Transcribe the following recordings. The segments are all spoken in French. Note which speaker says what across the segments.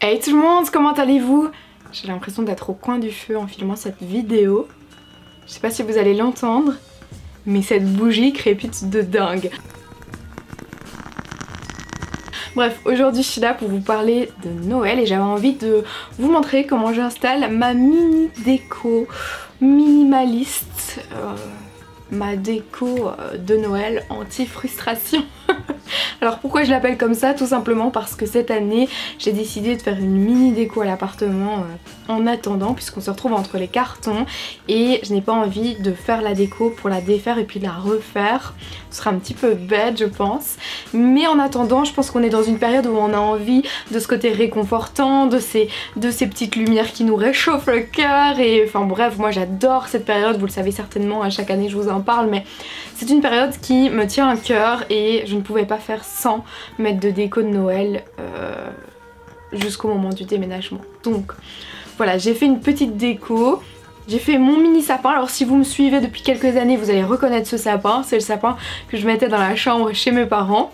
Speaker 1: Hey tout le monde, comment allez-vous? J'ai l'impression d'être au coin du feu en filmant cette vidéo. Je sais pas si vous allez l'entendre, mais cette bougie crépite de dingue. Bref, aujourd'hui je suis là pour vous parler de Noël et j'avais envie de vous montrer comment j'installe ma mini déco minimaliste, ma déco de Noël anti-frustration. Alors pourquoi je l'appelle comme ça? Tout simplement parce que cette année j'ai décidé de faire une mini déco à l'appartement en attendant, puisqu'on se retrouve entre les cartons et je n'ai pas envie de faire la déco pour la défaire et puis de la refaire. Ce sera un petit peu bête je pense, mais en attendant je pense qu'on est dans une période où on a envie de ce côté réconfortant, de ces petites lumières qui nous réchauffent le cœur et enfin bref, moi j'adore cette période, vous le savez certainement, à chaque année je vous en parle, mais c'est une période qui me tient à cœur et je ne pouvais pas faire sans mettre de déco de Noël jusqu'au moment du déménagement. Donc voilà, j'ai fait une petite déco. J'ai fait mon mini sapin. Alors si vous me suivez depuis quelques années, vous allez reconnaître ce sapin. C'est le sapin que je mettais dans la chambre chez mes parents.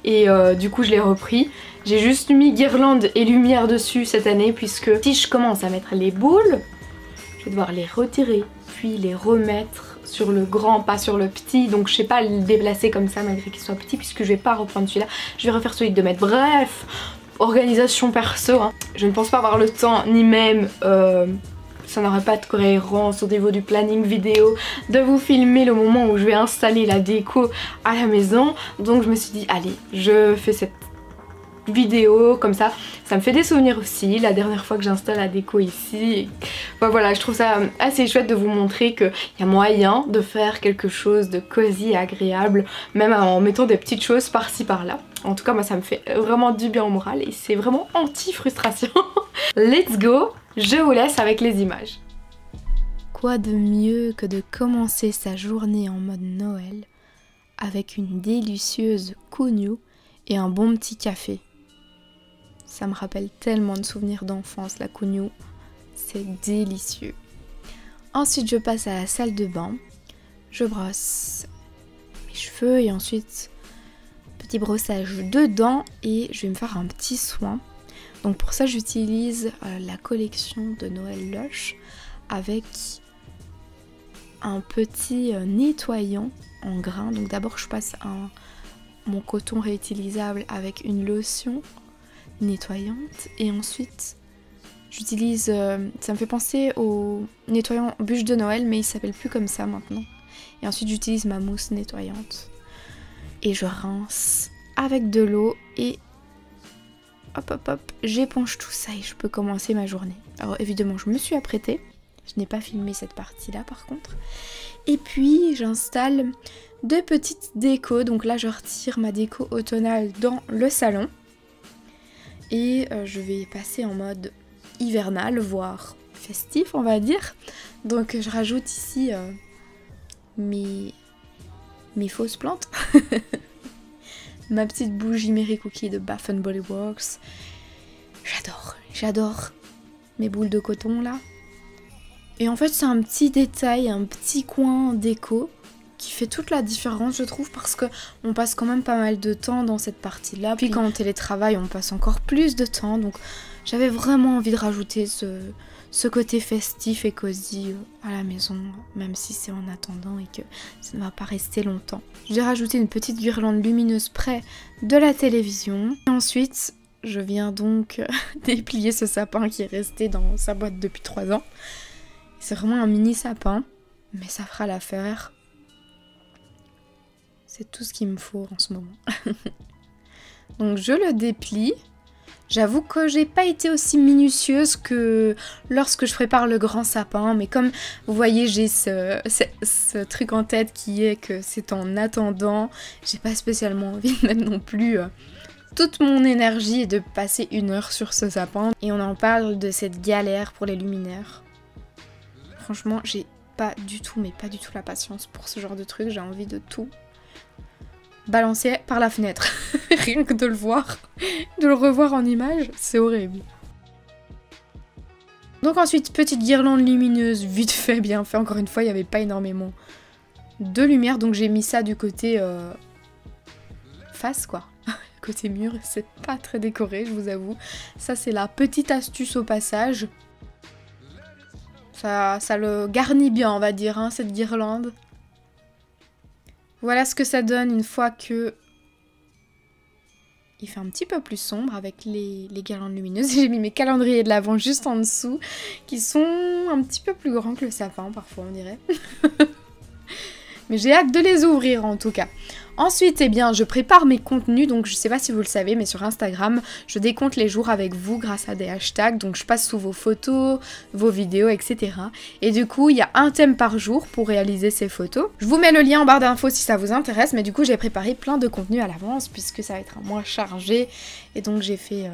Speaker 1: Et du coup je l'ai repris. J'ai juste mis guirlande et lumière dessus cette année, puisque si je commence à mettre les boules, je vais devoir les retirer puis les remettre sur le grand, pas sur le petit. Donc je sais pas le déplacer comme ça malgré qu'il soit petit, puisque je vais pas reprendre celui-là. Je vais refaire celui de mettre. Bref, organisation perso, hein. Je ne pense pas avoir le temps, ni même... ça n'aurait pas de cohérence au niveau du planning vidéo de vous filmer le moment où je vais installer la déco à la maison. Donc je me suis dit allez, je fais cette vidéo comme ça me fait des souvenirs aussi, la dernière fois que j'installe la déco ici. Enfin, voilà, je trouve ça assez chouette de vous montrer qu'il y a moyen de faire quelque chose de cosy et agréable, même en mettant des petites choses par-ci par-là. En tout cas moi ça me fait vraiment du bien au moral et c'est vraiment anti-frustration. Let's go, je vous laisse avec les images. Quoi de mieux que de commencer sa journée en mode Noël avec une délicieuse cougnou et un bon petit café. Ça me rappelle tellement de souvenirs d'enfance, la cougnou, c'est délicieux. Ensuite je passe à la salle de bain, je brosse mes cheveux et ensuite petit brossage de dents et je vais me faire un petit soin. Donc pour ça j'utilise la collection de Noël Lush avec un petit nettoyant en grains. Donc d'abord je passe mon coton réutilisable avec une lotion nettoyante et ensuite j'utilise, ça me fait penser au nettoyant bûche de Noël mais il s'appelle plus comme ça maintenant. Et ensuite j'utilise ma mousse nettoyante et je rince avec de l'eau et hop hop hop, j'éponge tout ça et je peux commencer ma journée. Alors évidemment je me suis apprêtée, je n'ai pas filmé cette partie là par contre. Et puis j'installe deux petites décos, donc là je retire ma déco automnale dans le salon. Et je vais passer en mode hivernal, voire festif on va dire. Donc je rajoute ici mes fausses plantes. Ma petite bougie Mary Cookie de Bath & Body Works. J'adore mes boules de coton là. Et en fait c'est un petit détail, un petit coin déco qui fait toute la différence je trouve, parce que on passe quand même pas mal de temps dans cette partie là. Puis quand on télétravaille on passe encore plus de temps, donc j'avais vraiment envie de rajouter ce côté festif et cosy à la maison, même si c'est en attendant et que ça ne va pas rester longtemps. J'ai rajouté une petite guirlande lumineuse près de la télévision. Et ensuite je viens donc déplier ce sapin qui est resté dans sa boîte depuis 3 ans. C'est vraiment un mini sapin, mais ça fera l'affaire. C'est tout ce qu'il me faut en ce moment. Donc je le déplie. J'avoue que j'ai pas été aussi minutieuse que lorsque je prépare le grand sapin, mais comme vous voyez j'ai ce truc en tête qui est que c'est en attendant, j'ai pas spécialement envie de mettre non plus toute mon énergie et de passer 1 heure sur ce sapin. Et on en parle de cette galère pour les luminaires. Franchement j'ai pas du tout, mais pas du tout la patience pour ce genre de truc, j'ai envie de tout balancer par la fenêtre. Rien que de le voir, de le revoir en image, c'est horrible. Donc ensuite, petite guirlande lumineuse, vite fait, bien fait. Encore une fois, il n'y avait pas énormément de lumière, donc j'ai mis ça du côté face, quoi. côté mur, c'est pas très décoré, je vous avoue. Ça c'est la petite astuce au passage. Ça le garnit bien, on va dire, hein, cette guirlande. Voilà ce que ça donne une fois que il fait un petit peu plus sombre avec les guirlandes lumineuses. J'ai mis mes calendriers de l'Avent juste en dessous, qui sont un petit peu plus grands que le sapin, parfois on dirait. Mais j'ai hâte de les ouvrir en tout cas. Ensuite, eh bien, je prépare mes contenus, donc je sais pas si vous le savez, mais sur Instagram, je décompte les jours avec vous grâce à des hashtags, donc je passe sous vos photos, vos vidéos, etc. Et du coup, il y a un thème par jour pour réaliser ces photos. Je vous mets le lien en barre d'infos si ça vous intéresse, mais du coup, j'ai préparé plein de contenus à l'avance, puisque ça va être un mois chargé, et donc j'ai fait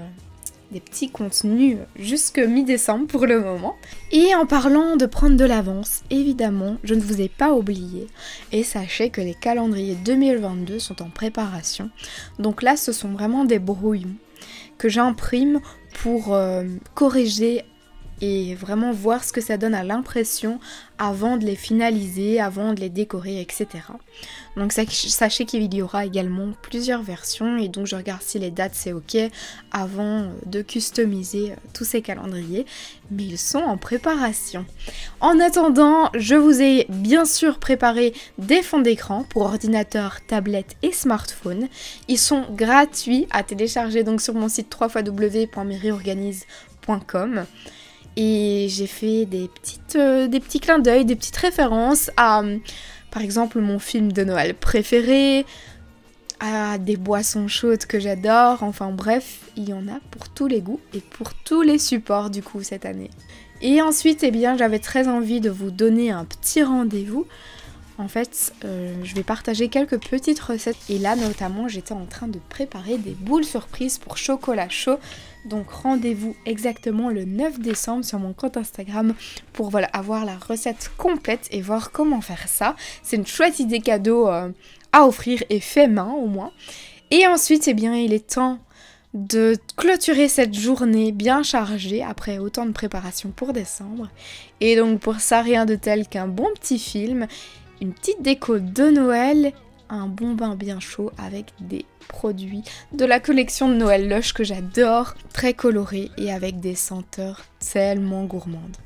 Speaker 1: des petits contenus jusque mi-décembre pour le moment. Et en parlant de prendre de l'avance, évidemment, je ne vous ai pas oublié. Et sachez que les calendriers 2022 sont en préparation. Donc là, ce sont vraiment des brouillons que j'imprime pour corriger et vraiment voir ce que ça donne à l'impression avant de les finaliser, avant de les décorer, etc. Donc sachez qu'il y aura également plusieurs versions et donc je regarde si les dates c'est ok avant de customiser tous ces calendriers, mais ils sont en préparation. En attendant, je vous ai bien sûr préparé des fonds d'écran pour ordinateur, tablette et smartphone. Ils sont gratuits à télécharger donc sur mon site www.maireorganise.com. Et j'ai fait des petits clins d'œil, des petites références à, par exemple, mon film de Noël préféré, à des boissons chaudes que j'adore, enfin bref, il y en a pour tous les goûts et pour tous les supports du coup cette année. Et ensuite, eh bien, j'avais très envie de vous donner un petit rendez-vous. En fait, je vais partager quelques petites recettes et là notamment j'étais en train de préparer des boules surprises pour chocolat chaud. Donc rendez-vous exactement le 9 décembre sur mon compte Instagram pour voilà, avoir la recette complète et voir comment faire ça. C'est une chouette idée cadeau à offrir et fait main au moins. Et ensuite, eh bien, il est temps de clôturer cette journée bien chargée après autant de préparation pour décembre. Et donc pour ça, rien de tel qu'un bon petit film, une petite déco de Noël, un bon bain bien chaud avec des produits de la collection de Noël Lush que j'adore, très colorés et avec des senteurs tellement gourmandes.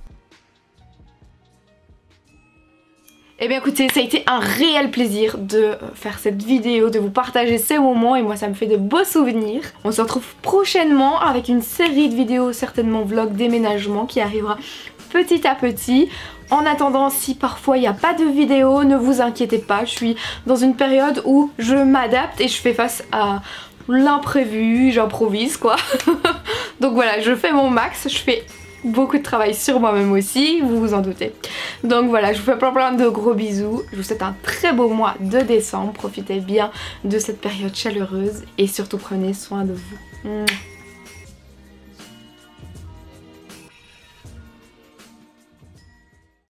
Speaker 1: Eh bien écoutez, ça a été un réel plaisir de faire cette vidéo, de vous partager ces moments et moi ça me fait de beaux souvenirs. On se retrouve prochainement avec une série de vidéos, certainement vlog déménagement qui arrivera petit à petit. En attendant, si parfois il n'y a pas de vidéo, ne vous inquiétez pas, je suis dans une période où je m'adapte et je fais face à l'imprévu, j'improvise quoi. Donc voilà, je fais mon max, je fais beaucoup de travail sur moi-même aussi, vous vous en doutez. Donc voilà, je vous fais plein de gros bisous, je vous souhaite un très beau mois de décembre, profitez bien de cette période chaleureuse et surtout prenez soin de vous.